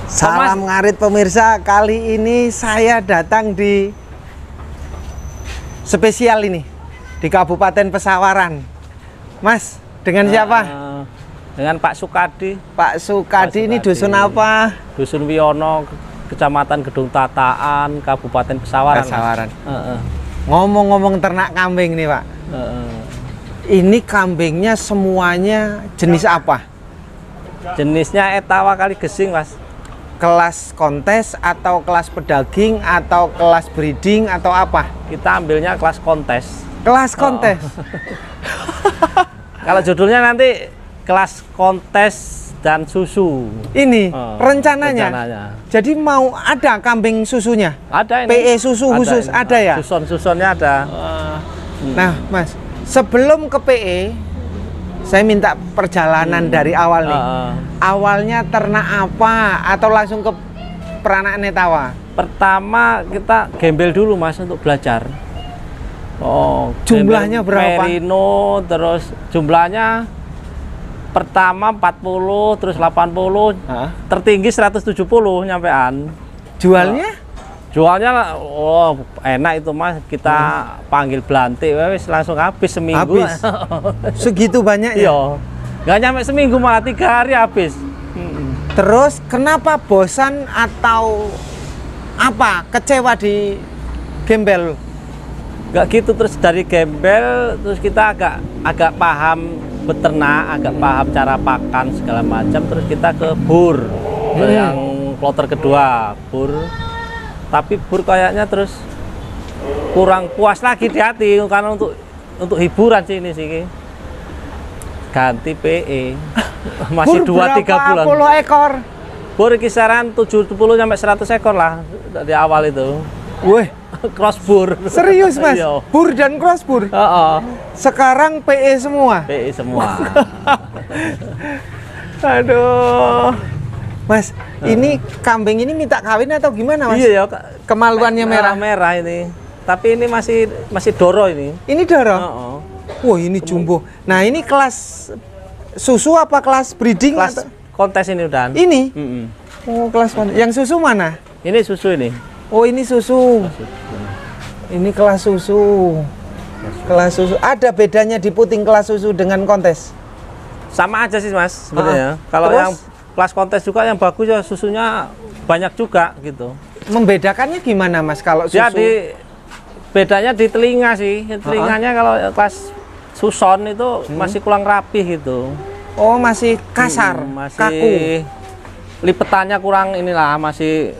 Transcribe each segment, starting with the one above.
Salam ngarit pemirsa, kali ini saya datang di spesial ini di Kabupaten Pesawaran. Mas, dengan siapa? Dengan Pak Sukadi. Pak Sukadi ini dusun apa? Dusun Wiono, Kecamatan Gedung Tataan, Kabupaten Pesawaran. Pesawaran. Ngomong-ngomong ternak kambing nih Pak. Ini kambingnya semuanya jenis apa? Jenisnya etawa kali gesing, Mas. Kelas kontes atau kelas pedaging atau kelas breeding atau apa? Kita ambilnya kelas kontes. Kelas kontes. Kalau judulnya nanti kelas kontes dan susu. Ini rencananya. Jadi mau ada kambing susunya? Ada ini. PE susu ada khusus ini. ada ya? Susun-susunnya ada. Nah, Mas, sebelum ke PE saya minta perjalanan dari awal nih. Awalnya ternak apa atau langsung ke peranak netawa? Pertama kita gembel dulu, Mas, untuk belajar. Jumlahnya berapa? Merino, terus jumlahnya pertama 40, terus 80, tertinggi 170 nyampean. Jualnya? Jualnya enak itu, Mas. Kita panggil belantik, wes langsung habis seminggu. Habis. Segitu banyaknya? Iya. Nggak nyampe seminggu, malah 3 hari habis. Terus kenapa bosan atau apa? Kecewa di gembel? Nggak gitu, terus dari gembel terus kita agak paham beternak, agak paham cara pakan segala macam, terus kita ke bur. Yang kloter kedua, bur. Tapi bur kayaknya terus kurang puas lagi di hati karena untuk hiburan sih ini sih. Ganti PE. Masih 2-3 bulan. Berapa ekor? Bur kisaran 70 sampai 100 ekor lah dari awal itu. Wih, cross bur. Serius, Mas? Bur dan cross bur? Sekarang PE semua? PE semua. Aduh. Mas, ini kambing ini minta kawin atau gimana, Mas? Iya ya, kemaluannya merah ini. Tapi ini masih doro ini. Ini doro? Wah, ini jumbo. Nah, ini kelas susu apa kelas breeding? Kelas kontes ini udah. Ini? Oh, kelas kontes. Yang susu mana? Ini susu ini. Oh, ini susu. Ini kelas susu. Kelas susu. Ada bedanya di puting kelas susu dengan kontes? Sama aja sih, Mas, sebenarnya. Kalau yang kelas kontes juga yang bagus ya susunya banyak juga gitu. Membedakannya gimana, Mas, kalau susu? Jadi bedanya di telinga sih. Telinganya kalau kelas suson itu masih kurang rapih gitu. Oh, masih kasar, masih kaku. Lipetannya kurang inilah, masih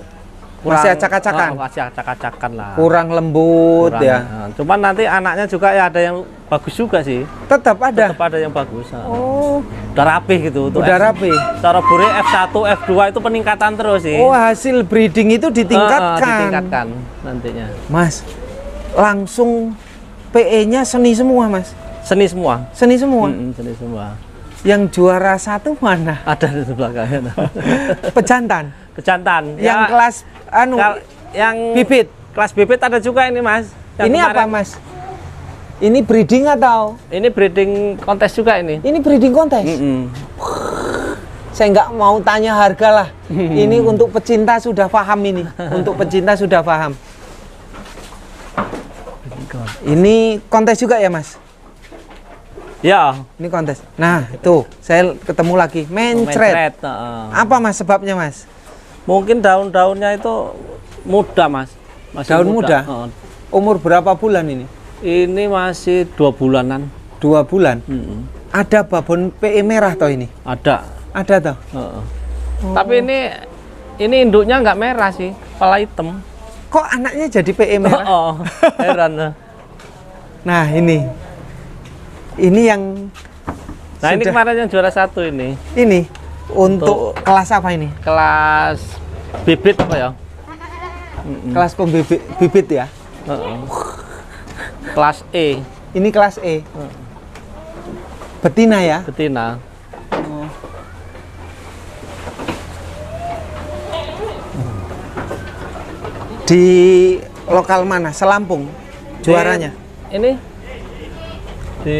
acak-acakan. Masih acak-acakan lah. Kurang lembut ya. Cuman nanti anaknya juga ya ada yang bagus juga sih. Tetap ada. Tetap ada yang bagus. Oh, udah rapih gitu. Udah rapih. Cara bure F1, F2 itu peningkatan terus sih. Oh, hasil breeding itu ditingkatkan. Ditingkatkan nantinya. Mas, langsung PE-nya seni semua, Mas. Seni semua. Seni semua. Seni semua. Yang juara 1 mana? Ada di belakangnya. Pejantan. Pejantan. Yang ya, kelas yang bibit. Kelas bibit ada juga ini, Mas. Yang ini apa, Mas? Ini breeding atau? Ini breeding kontes juga ini. Ini breeding kontes. Saya nggak mau tanya harga lah. Ini untuk pecinta sudah paham ini. Untuk pecinta sudah paham. Ini kontes juga ya, Mas? Ya. Ini kontes. Nah, tuh saya ketemu lagi mencret. Apa, Mas, sebabnya, Mas? Mungkin daun-daunnya itu muda, Mas. Masih daun muda. Umur berapa bulan ini? Ini masih 2 bulanan. 2 bulan. Ada babon PE merah toh ini? Ada. Ada toh? Tapi ini induknya nggak merah sih, kepala hitam. Kok anaknya jadi PE merah? Heran. Nah, ini yang ini kemarin yang juara 1 ini. Ini untuk kelas apa ini? Kelas bibit apa ya? Kelas pembibit bibit ya? Kelas E. Ini kelas E. Betina ya? Betina. Di lokal mana? Selampung juaranya? Ini di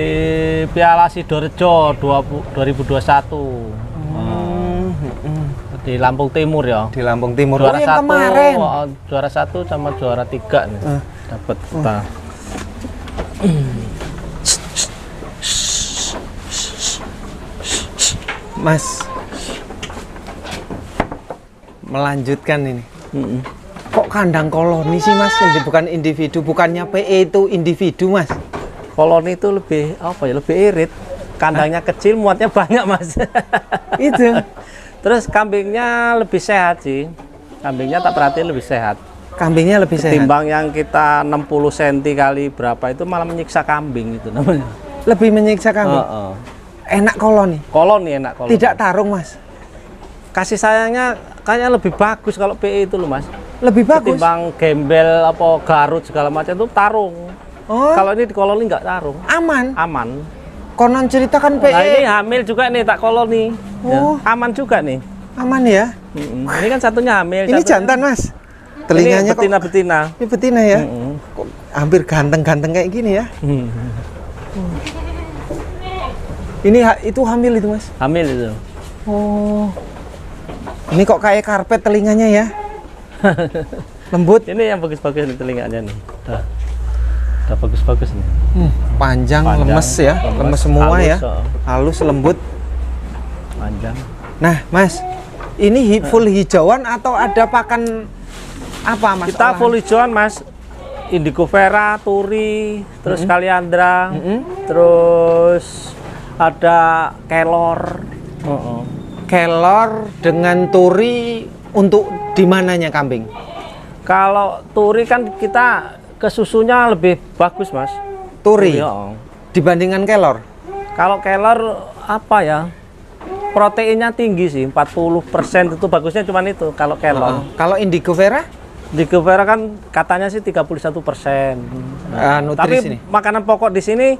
Piala Sidorejo 2021. Di Lampung Timur ya. Di Lampung Timur. Juara yang satu, kemarin. juara 1 sama juara 3 nih. Dapat kita. Mas, melanjutkan ini. Kok kandang koloni sih Mas? Ini bukan individu, bukannya PE itu individu Mas? Koloni itu lebih apa ya? Lebih irit. Kandangnya kecil, muatnya banyak Mas. Itu. Terus kambingnya lebih sehat sih. Kambingnya tak perhatiin lebih sehat. Kambingnya lebih sehat. Timbang yang kita 60 cm kali berapa itu malah menyiksa kambing itu namanya. Lebih menyiksa kambing. Enak koloni. Koloni enak koloni. Tidak tarung Mas. Kasih sayangnya kayaknya lebih bagus kalau PE itu loh Mas. Lebih bagus. Ketimbang gembel apa Garut segala macam itu tarung. Oh. Kalau ini di koloni nggak tarung. Aman. Aman. Konon cerita kan PE. Nah ini hamil juga nih tak koloni. Oh. Ya, aman juga nih. Aman ya. Ini kan satunya hamil. Ini jantan Mas. Telinganya ini betina-betina. Ini betina ya. Kok hampir ganteng-ganteng kayak gini ya. Ini itu hamil itu Mas. Hamil itu. Oh. Ini kok kayak karpet telinganya ya. Lembut. Ini yang bagus-bagus nih telinganya nih. Udah bagus-bagus nih. Panjang, lemes ya. Lemes semua halus, ya. Halus, lembut. Panjang. Nah, Mas. Ini full hijauan atau ada pakan apa Mas? Kita full hijauan Mas. Indigo vera, turi, terus kaliandra, terus ada kelor. Kelor dengan turi untuk di mananya kambing? Kalau turi kan kita ke susunya lebih bagus Mas. Turi? Ya. Dibandingkan kelor? Kalau kelor apa ya? Proteinnya tinggi sih, 40% itu bagusnya cuma itu kalau kelor. Kalau indigo vera? Indigo vera kan katanya sih 31%. Tapi sini. makanan pokok di sini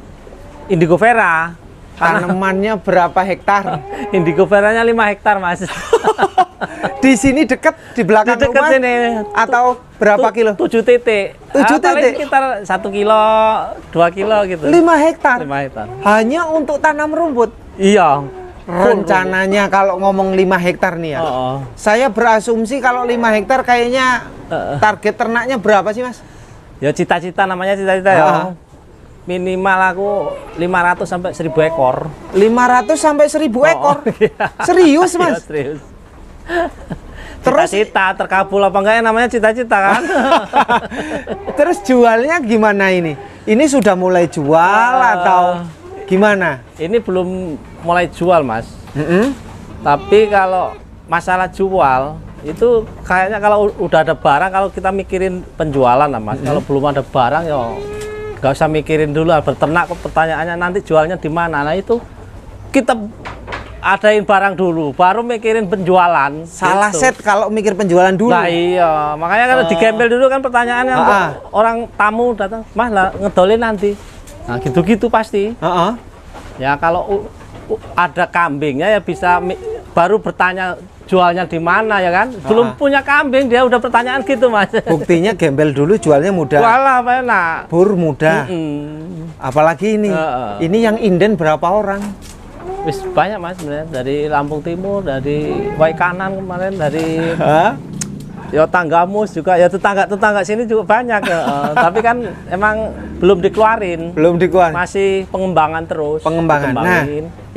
indigo vera. Tanamannya berapa hektar? Indigo veranya 5 hektar Mas. Di sini dekat di belakang Di dekat rumah sini. atau berapa kilo? 7 titik. 7 paling titik? sekitar 1 kilo, 2 kilo gitu. 5 hektar? 5 hektar. Hanya untuk tanam rumput? Iya. Rencananya kalau ngomong 5 hektar nih ya. Saya berasumsi kalau 5 hektar kayaknya target ternaknya berapa sih Mas? Ya cita-cita namanya cita-cita ya. Minimal aku 500 sampai 1000 ekor. 500 sampai 1000 ekor? Serius Mas? Ya, serius. Terus cita-cita terkabul apa enggak ya namanya cita-cita kan. Terus jualnya gimana ini? Ini sudah mulai jual atau gimana? Ini belum mulai jual Mas. Tapi kalau masalah jual itu kayaknya kalau udah ada barang, kalau kita mikirin penjualan lah Mas. Kalau belum ada barang ya nggak usah mikirin dulu berternak. Pertanyaannya nanti jualnya di mana. Nah itu kita adain barang dulu, baru mikirin penjualan. Salah gitu. set kalau mikir penjualan dulu. Nah iya, makanya kalau digembel dulu kan pertanyaannya orang tamu datang, Mas lah ngedolin nanti. Nah gitu-gitu pasti. Ya kalau ada kambingnya ya bisa baru bertanya jualnya di mana ya kan. Belum punya kambing dia udah pertanyaan gitu Mas. Buktinya gembel dulu jualnya mudah. Walah enak. Bur mudah. Apalagi ini. Ini yang inden berapa orang? Wis banyak Mas sebenarnya, dari Lampung Timur, dari Waikanan kemarin, dari ya Tanggamus juga, ya tetangga sini juga banyak ya. Tapi kan emang belum dikeluarin. Belum dikeluarin. Masih pengembangan terus. Pengembangan. Nah,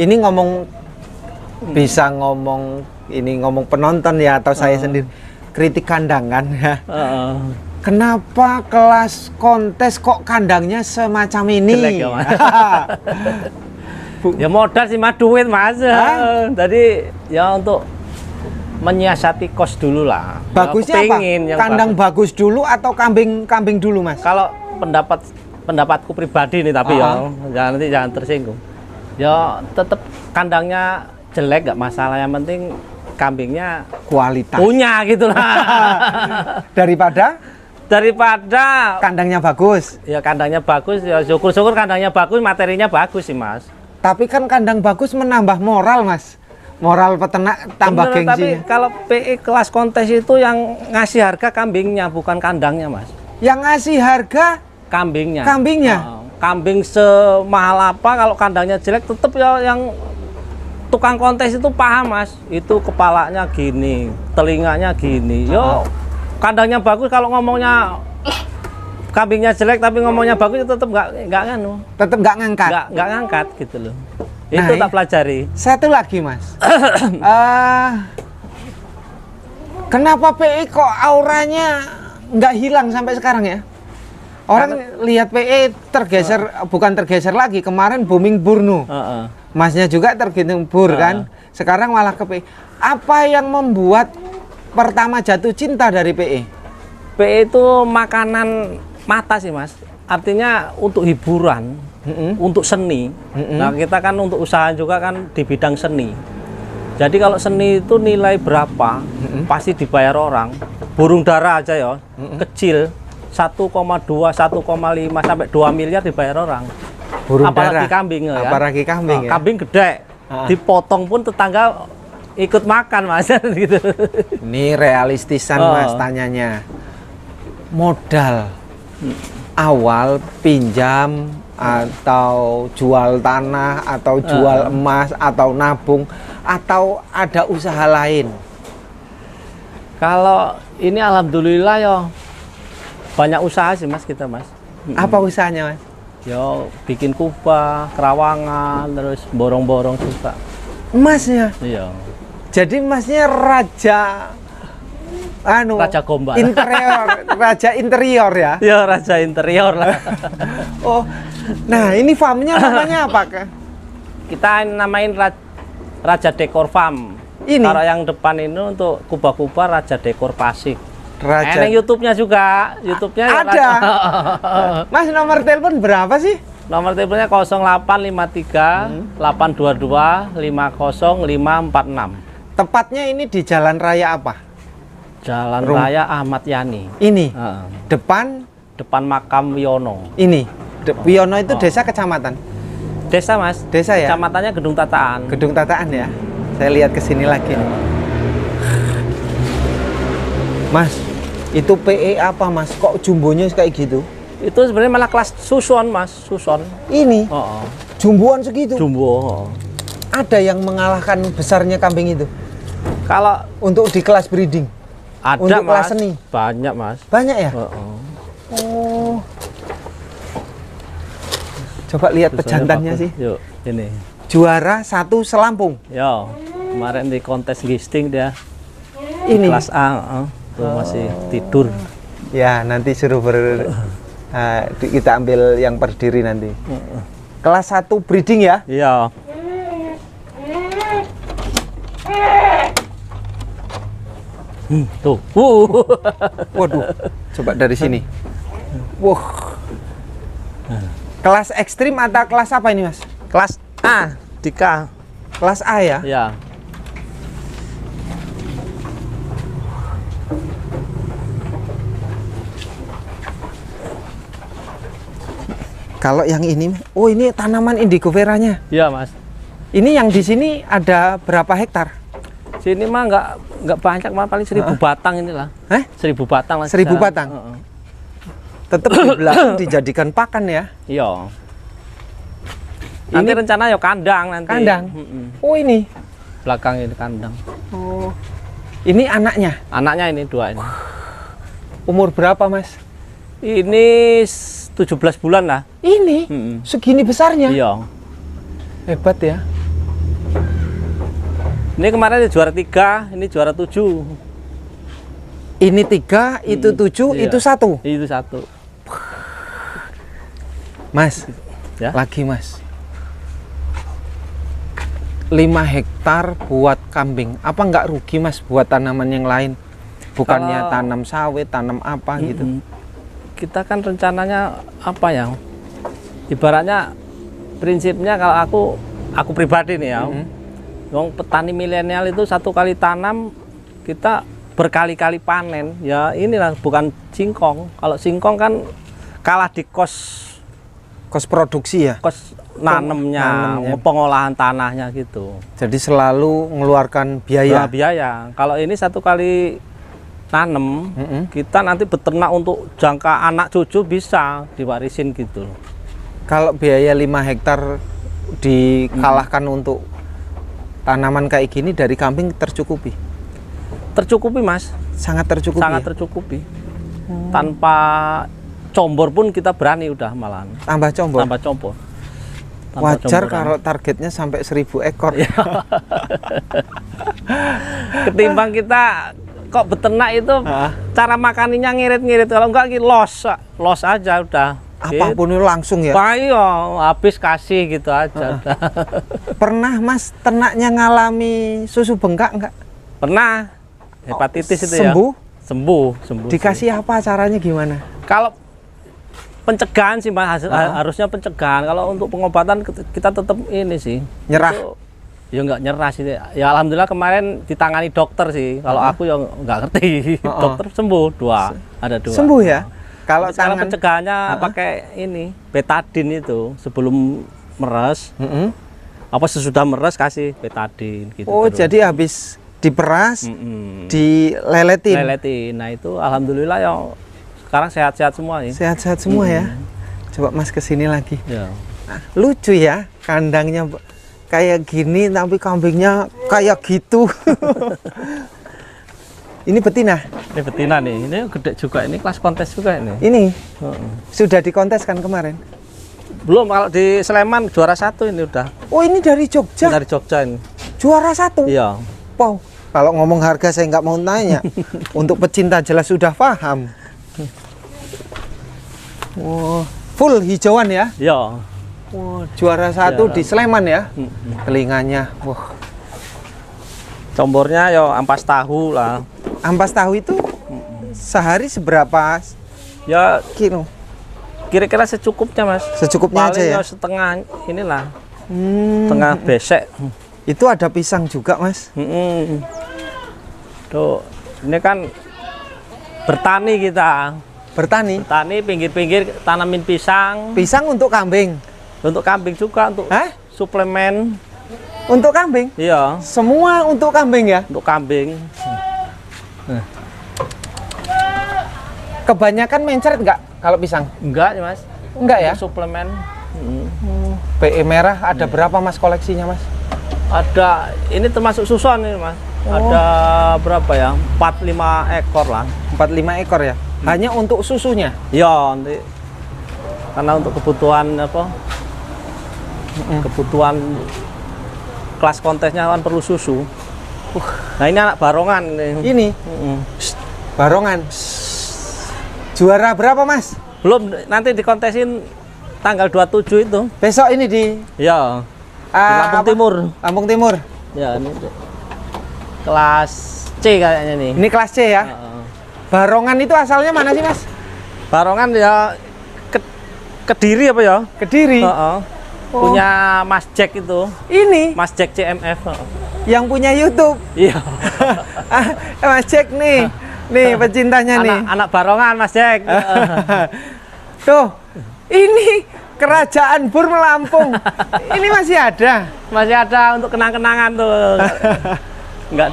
ini ngomong bisa ngomong penonton ya atau saya sendiri kritik kandang kan ya. Kenapa kelas kontes kok kandangnya semacam ini? Jelek ya, Mas. Ya modal sih Mas, duit Mas. Tadi ya untuk menyiasati kos dulu lah. Bagusnya apa? Kandang bagus dulu atau kambing dulu Mas? Kalau pendapatku pribadi nih tapi ya jangan tersinggung. Ya tetap kandangnya jelek gak masalah, yang penting kambingnya kualitas punya gitu lah. daripada kandangnya bagus. Ya kandangnya bagus, ya syukur-syukur kandangnya bagus, materinya bagus sih Mas. Tapi kan kandang bagus menambah moral Mas. Moral peternak tambah gengsi. Tapi kalau PE kelas kontes itu yang ngasih harga kambingnya, bukan kandangnya Mas. Yang ngasih harga kambingnya. Kambingnya. Kambing semahal apa kalau kandangnya jelek tetap ya yang tukang kontes itu paham mas, itu kepalanya gini, telinganya gini. Yo kandangnya bagus, kalau ngomongnya kambingnya jelek tapi ngomongnya bagus itu tetap nggak nganu, tetap nggak ngangkat, nggak ngangkat gitu loh. Itu tak pelajari. Satu lagi mas, kenapa PE kok auranya nggak hilang sampai sekarang ya? Orang lihat PE tergeser, bukan tergeser lagi, kemarin booming Burnu, masnya juga tergantung Bur kan, sekarang malah ke PE. Apa yang membuat pertama jatuh cinta dari PE? PE itu makanan mata sih mas, artinya untuk hiburan, untuk seni. Nah kita kan untuk usaha juga kan di bidang seni. Jadi kalau seni itu nilai berapa, pasti dibayar orang. Burung dara aja ya, kecil 1,2, 1,5 sampai 2 miliar dibayar orang. Burung apalagi dara. Kambing ya. Apalagi kambing ya. Kambing gede, dipotong pun tetangga ikut makan mas gitu. Ini realistisan mas tanyanya. Modal awal pinjam atau jual tanah atau jual emas atau nabung atau ada usaha lain? Kalau ini alhamdulillah ya banyak usaha sih mas kita mas. Apa usahanya mas? Yo bikin kubah, kerawangan, terus borong-borong juga. Emasnya? Iya. Jadi emasnya raja raja gombal. Interior, raja interior ya? Ya raja interior lah. Oh, nah ini farmnya namanya apa kak? Kita namain Raja Dekor Farm. Ini? Kalau yang depan ini untuk kubah-kubah Raja Dekor Pasik. Raja. YouTube-nya juga, YouTube-nya ada. Mas nomor telepon berapa sih? Nomor teleponnya 0853 822 50546. Tepatnya ini di Jalan Raya apa? Jalan Raya Ahmad Yani. Ini. Depan makam Wiono. Ini. Wiono itu desa kecamatan. Desa mas. Desa ya. Kecamatannya Gedung Tataan. Gedung Tataan ya. Saya lihat ke sini lagi. Mas, itu PE apa mas? Kok jumbonya kayak gitu? Itu sebenarnya malah kelas suson mas, suson. Ini. Jumboan segitu. Jumbo. Ada yang mengalahkan besarnya kambing itu? Kalau untuk di kelas breeding? Ada untuk mas. Kelas seni? Banyak mas. Banyak ya? Oh. Coba lihat pejantannya sih. Yuk, ini. Juara 1 Selampung. Yo, kemarin di kontes gisting dia. Ini kelas A, tuh masih tidur. Ya, nanti suruh kita ambil yang per diri nanti. Kelas 1 breeding ya? Iya. Tuh. Waduh. Coba dari sini. Wah. Kelas ekstrim atau kelas apa ini, Mas? Kelas A, Dika. Kelas A ya? Ya. Kalau yang ini, oh ini tanaman indigo veranya. Iya, Mas. Ini yang di sini ada berapa hektar? Sini mah nggak banyak, mah paling 1000 batang inilah. 1000 batang lah. 1000 batang. Tetap di belakang dijadikan pakan ya? Iya. Nanti rencana ya kandang nanti. Kandang. Oh ini. Belakang ini kandang. Oh. Ini anaknya? Anaknya ini 2 ini. Umur berapa, Mas? Ini 17 bulan lah. Ini? Segini besarnya? Iya. Hebat ya. Ini kemarin juara 3, ini juara 7. Ini 3, itu 7, iya. Itu 1. Itu 1. Mas, ya? Lagi Mas. 5 hektar buat kambing. Apa nggak rugi Mas buat tanaman yang lain? Bukannya tanam sawit, tanam apa gitu. Kita kan rencananya apa ya? Ibaratnya prinsipnya kalau aku pribadi nih ya. Wong petani milenial itu 1 kali tanam kita berkali-kali panen. Ya inilah bukan singkong. Kalau singkong kan kalah di kos produksi ya. Kos nanemnya, pengolahan tanahnya gitu. Jadi selalu mengeluarkan biaya. Biaya. Kalau ini 1 kali tanam, kita nanti beternak untuk jangka anak cucu bisa diwarisin gitu. Kalau biaya 5 hektar dikalahkan untuk tanaman kayak gini dari kambing tercukupi? Tercukupi Mas, Sangat tercukupi. sangat tercukupi. Tanpa combor pun kita berani udah malahan. Tambah combor. Tanpa combor. Tanpa Wajar comboran. kalau targetnya sampai 1000 ekor. Ketimbang kita kok beternak itu Hah? cara makaninya ngirit-ngirit, kalau enggak los aja udah. Apapun itu langsung ya. Iya, habis kasih gitu aja. Udah. Pernah Mas ternaknya ngalami susu bengkak enggak? Pernah hepatitis itu Sembuh? ya. Sembuh sih. Dikasih apa, caranya gimana? Kalau pencegahan sih Mas, harusnya pencegahan. Kalau untuk pengobatan kita tetap ini sih. Nyerah? Itu, ya nggak nyerah sih. Ya alhamdulillah kemarin ditangani dokter sih. Kalau aku ya nggak ngerti. Dokter sembuh ada dua. Sembuh ya? Kalau Sekarang tangan pencegahannya pakai ini betadin itu sebelum meres. Apa sesudah meres kasih betadin gitu. Oh, terus. jadi habis diperas, dileletin. Leletin. Nah itu alhamdulillah ya sekarang sehat-sehat semua nih. Sehat-sehat semua ya. Coba Mas kesini lagi. Ya. Lucu ya, kandangnya kayak gini tapi kambingnya kayak gitu. Ini betina. Ini betina nih, ini gede juga, ini kelas kontes juga ini. Ini sudah dikonteskan kemarin. Belum, kalau di Sleman juara 1 ini udah. Oh, ini dari Jogja. Dari Jogja ini. Juara 1. Iya. Wow. Kalau ngomong harga saya nggak mau tanya. Untuk pecinta jelas sudah paham. Oh, full hijauan ya. Iya. Wah, juara 1 di Sleman ya. Telinganya. Wah. Combornya ya ampas tahu lah. Ampas tahu itu sehari seberapa Ya kilo? kira-kira secukupnya Mas. Secukupnya aja Paling ya. setengah inilah. Setengah besek. Itu ada pisang juga Mas. Tuh, ini kan bertani kita. Bertani. Bertani pinggir-pinggir tanamin pisang. Pisang untuk kambing. Untuk kambing juga, untuk Hah? suplemen. Untuk kambing? Iya, Semua untuk kambing ya? untuk kambing. Kebanyakan mencret nggak kalau pisang? Enggak ya Mas. Enggak ya? Untuk suplemen. PE merah ada berapa Mas koleksinya Mas? Ada, ini termasuk susuan ini Mas. Ada berapa ya? 4-5 ekor lah. 45 ekor ya? Hanya untuk susunya? Iya, nanti karena untuk kebutuhan apa? Kebutuhan kelas kontesnya kan perlu susu. Nah ini anak barongan ini. Ini? Barongan? Juara berapa Mas? Belum, nanti dikontesin tanggal 27 itu. Besok ini di Ya, di Lampung apa? Timur. Lampung Timur. Ya, ini kelas C kayaknya nih. Ini kelas C ya? Barongan itu asalnya mana sih Mas? Barongan ya Kediri apa ya? Kediri. Punya Mas Jack itu. Ini Mas Jack CMF. yang punya YouTube. Iya. Mas Jack nih. Nih pecintanya nih. Anak barongan Mas Jack. Tuh. Ini Kerajaan Bur Lampung. Ini masih ada. Masih ada untuk kenang-kenangan tuh. Nggak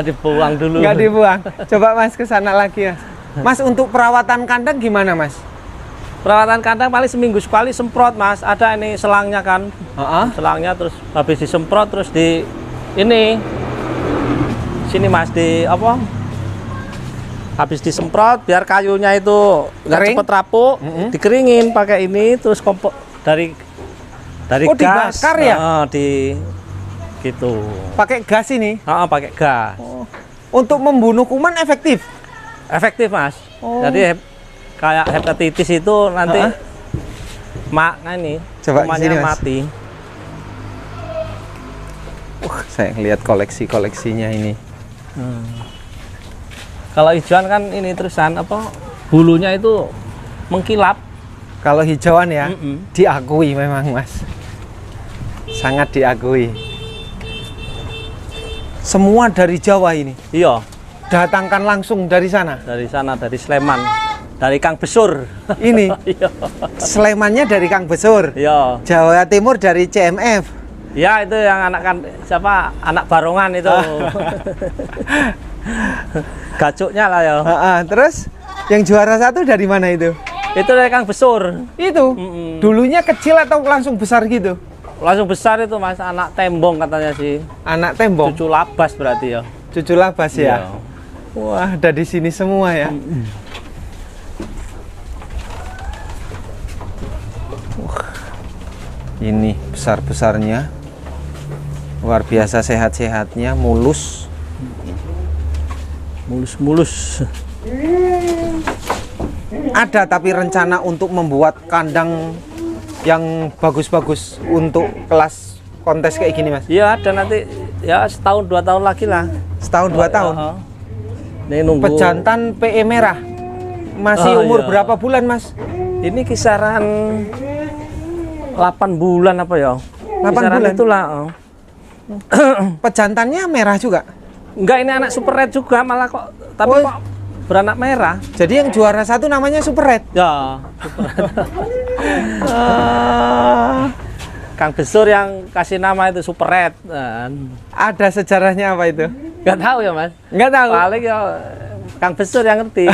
dibuang dulu. Nggak dibuang. Coba Mas ke sana lagi ya. Mas, untuk perawatan kandang gimana Mas? Perawatan kandang paling seminggu sekali semprot Mas. Ada ini selangnya kan. Selangnya terus habis disemprot terus di ini sini Mas di apa? Habis disemprot biar kayunya itu nggak Kering? cepet rapuh, dikeringin pakai ini terus kompor dari Oh, gas. dibakar ya? Di gitu. Pakai gas ini. Pakai gas. Untuk membunuh kuman efektif. Efektif Mas. Jadi kayak hepatitis itu nanti ini Coba kumannya sini, Mas. mati. Saya lihat koleksinya ini. Kalau hijauan kan ini terusan apa bulunya itu mengkilap. Kalau hijauan ya, diakui memang Mas. Sangat diakui. Semua dari Jawa ini. Iya, Datangkan langsung dari sana. dari sana, dari Sleman, dari Kang Besur. Ini Iya. Slemannya dari Kang Besur. Iya. Jawa Timur dari CMF. Ya itu yang siapa? Anak barongan itu. Gacuknya lah ya. Terus yang juara 1 dari mana itu? Itu dari Kang Besur. Itu. Dulunya kecil atau langsung besar gitu? langsung besar itu Mas, anak tembong katanya sih. Anak tembong. Cucu labas berarti ya. Cucu labas ya. Iya. Wah, ada di sini semua ya. Wah, ini besar-besarnya. Luar biasa sehat-sehatnya, mulus. Mulus-mulus. Ada tapi rencana untuk membuat kandang yang bagus-bagus untuk kelas kontes kayak gini, Mas. Iya, ada nanti ya setahun 2 tahun lagi lah. Setahun 2 tahun. Ini nunggu. Pejantan PE merah. Masih umur iya. berapa bulan, Mas? Ini kisaran 8 bulan apa ya? 8 kisaran bulan? itulah. Pejantannya merah juga. Enggak, ini anak super red juga malah kok. Tapi Oh. kok beranak merah. Jadi yang juara 1 namanya Super Red. Ya, super red. Kang Besur yang kasih nama itu super red. Ada sejarahnya apa itu? Enggak tahu ya, Mas. Nggak tahu. Paling ya Kang Besur yang ngerti.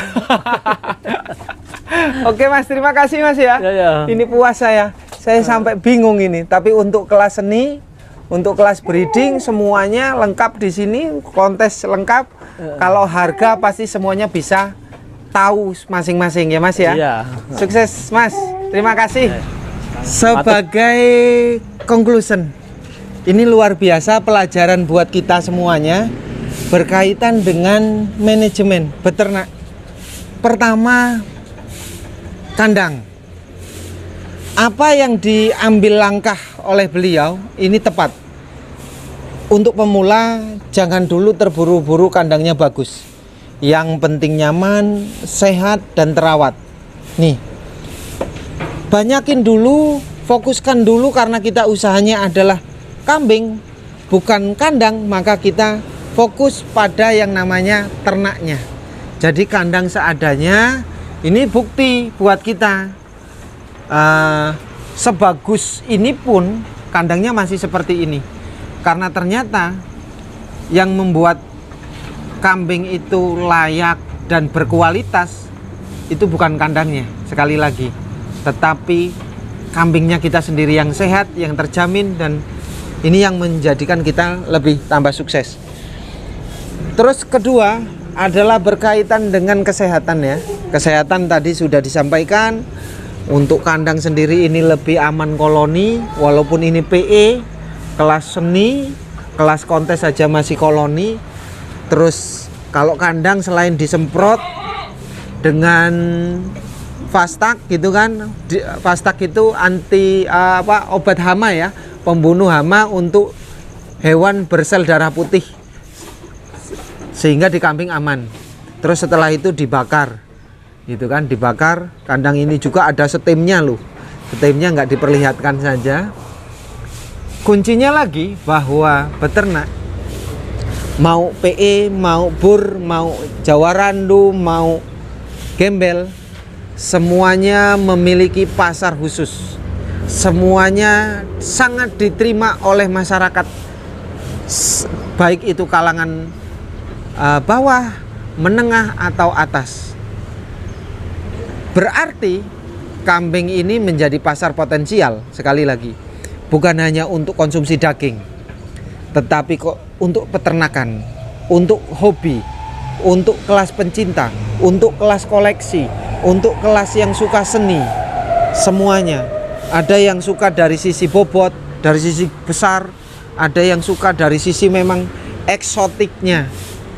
Oke, Mas, terima kasih, Mas ya. Ya. Ini puas saya sampai bingung ini. Tapi untuk kelas seni, untuk kelas breeding semuanya lengkap di sini, kontes lengkap. Kalau harga pasti semuanya bisa tahu masing-masing ya, Mas ya. Iya. Sukses, Mas. Terima kasih. Sebagai conclusion, ini luar biasa pelajaran buat kita semuanya berkaitan dengan manajemen beternak. Pertama, kandang. Apa yang diambil langkah oleh beliau ini tepat. Untuk pemula, jangan dulu terburu-buru kandangnya bagus. Yang penting nyaman, sehat, dan terawat. Nih, banyakin dulu, fokuskan dulu karena kita usahanya adalah kambing, bukan kandang, maka kita fokus pada yang namanya ternaknya. Jadi kandang seadanya, ini bukti buat kita. Sebagus ini pun kandangnya masih seperti ini. Karena ternyata yang membuat kambing itu layak dan berkualitas itu bukan kandangnya, sekali lagi, tetapi kambingnya kita sendiri yang sehat, yang terjamin, dan ini yang menjadikan kita lebih tambah sukses. Terus kedua adalah berkaitan dengan kesehatan ya. Kesehatan tadi sudah disampaikan. Untuk kandang sendiri ini lebih aman koloni, walaupun ini PE, kelas seni, kelas kontes saja masih koloni. Terus kalau kandang selain disemprot dengan Fastak gitu kan, Fastak itu anti obat hama ya, pembunuh hama untuk hewan bersel darah putih, sehingga di kambing aman. Terus setelah itu dibakar, gitu kan, dibakar. Kandang ini juga ada steamnya loh, steamnya nggak diperlihatkan saja. Kuncinya lagi bahwa beternak mau PE, mau bur, mau Jawa Randu, mau gembel, semuanya memiliki pasar khusus. Semuanya sangat diterima oleh masyarakat, baik itu kalangan bawah, menengah, atau atas. Berarti kambing ini menjadi pasar potensial, sekali lagi, bukan hanya untuk konsumsi daging, tetapi kok untuk peternakan, untuk hobi, untuk kelas pencinta, untuk kelas koleksi, untuk kelas yang suka seni. Semuanya. Ada yang suka dari sisi bobot, dari sisi besar, ada yang suka dari sisi memang eksotiknya.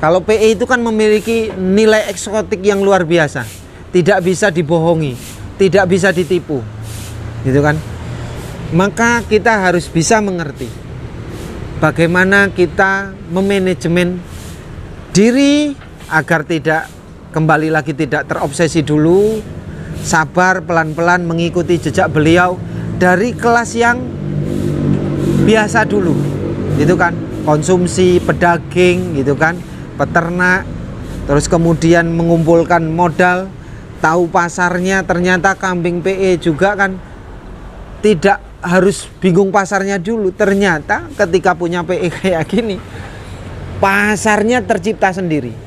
Kalau PE itu kan memiliki nilai eksotik yang luar biasa, tidak bisa dibohongi, tidak bisa ditipu, gitu kan. Maka kita harus bisa mengerti bagaimana kita memanajemen diri agar tidak, kembali lagi, tidak terobsesi dulu, sabar, pelan-pelan mengikuti jejak beliau dari kelas yang biasa dulu, gitu kan, konsumsi pedaging, gitu kan, peternak, terus kemudian mengumpulkan modal, tahu pasarnya. Ternyata kambing PE juga kan tidak harus bingung pasarnya dulu. Ternyata ketika punya PE kayak gini, pasarnya tercipta sendiri.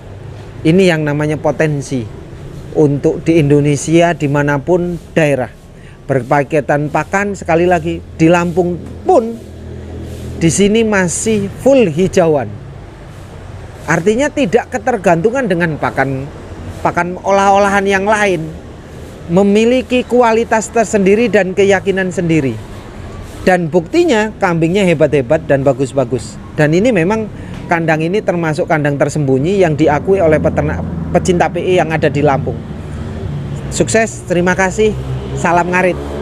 Ini yang namanya potensi untuk di Indonesia, dimanapun daerah. berpaketan pakan. Sekali lagi, di Lampung pun di sini masih full hijauan. Artinya tidak ketergantungan dengan pakan olah-olahan yang lain. Memiliki kualitas tersendiri dan keyakinan sendiri. Dan buktinya kambingnya hebat-hebat dan bagus-bagus. Dan ini memang kandang ini termasuk kandang tersembunyi yang diakui oleh peternak pecinta PE yang ada di Lampung. Sukses, terima kasih, salam ngarit.